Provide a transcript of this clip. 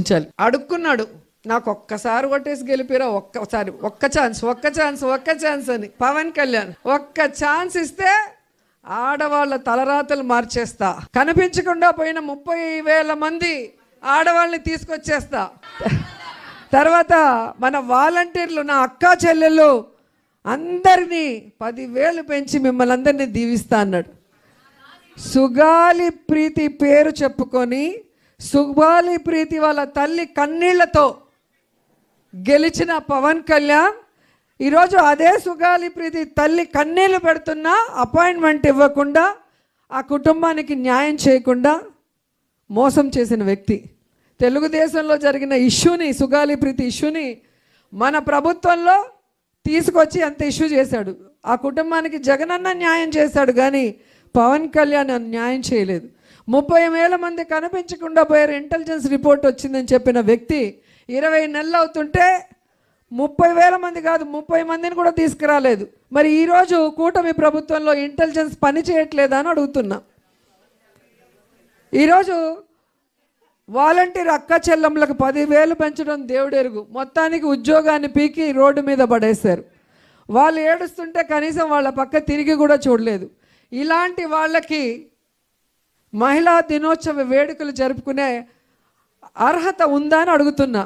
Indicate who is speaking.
Speaker 1: ఆలోచించాలి. అడుక్కున్నాడు, నాకు ఒక్కసారి కొట్టేసి గెలిపిరా, ఒక్క ఛాన్స్ అని పవన్ కళ్యాణ్. ఒక్క ఛాన్స్ ఇస్తే ఆడవాళ్ళ తలరాతలు మార్చేస్తా, కనిపించకుండా పోయిన 30,000 మంది ఆడవాళ్ళని తీసుకొచ్చేస్తా, తర్వాత మన వాలంటీర్లు నా అక్కా చెల్లెళ్ళు అందరినీ 10,000 పెంచి మిమ్మల్ని అందరినీ దీవిస్తా అన్నాడు. సుగాలి ప్రీతి పేరు చెప్పుకొని సుగాలి ప్రీతి వాళ్ళ తల్లి కన్నీళ్లతో గెలిచిన పవన్ కళ్యాణ్ ఈరోజు అదే సుగాలి ప్రీతి తల్లి కన్నీళ్లు పెడుతున్నా అపాయింట్మెంట్ ఇవ్వకుండా ఆ కుటుంబానికి న్యాయం చేయకుండా మోసం చేసిన వ్యక్తి. తెలుగుదేశంలో జరిగిన ఇష్యూని, సుగాలి ప్రీతి ఇష్యూని మన ప్రభుత్వంలో తీసుకొచ్చి అంత ఇష్యూ చేశాడు. ఆ కుటుంబానికి జగనన్న న్యాయం చేశాడు, కానీ పవన్ కళ్యాణ్ న్యాయం చేయలేదు. 30,000 మంది కనిపించకుండా పోయారు, ఇంటెలిజెన్స్ రిపోర్ట్ వచ్చిందని చెప్పిన వ్యక్తి 20 నెలలు అవుతుంటే 30,000 మంది కాదు 30 మందిని కూడా తీసుకురాలేదు. మరి ఈరోజు కూటమి ప్రభుత్వంలో ఇంటెలిజెన్స్ పని చేయట్లేదా అని అడుగుతున్నా. ఈరోజు వాలంటీర్ అక్క చెల్లెమ్మలకు 10,000 పెంచడం దేవుడెరుగు, మొత్తానికి ఉద్యోగాన్ని పీకి రోడ్డు మీద పడేశారు. వాళ్ళు ఏడుస్తుంటే కనీసం వాళ్ళ పక్క తిరిగి కూడా చూడలేదు. ఇలాంటి వాళ్ళకి మహిళా దినోత్సవ వేడుకలు జరుపుకునే అర్హత ఉందా అని అడుగుతున్నా.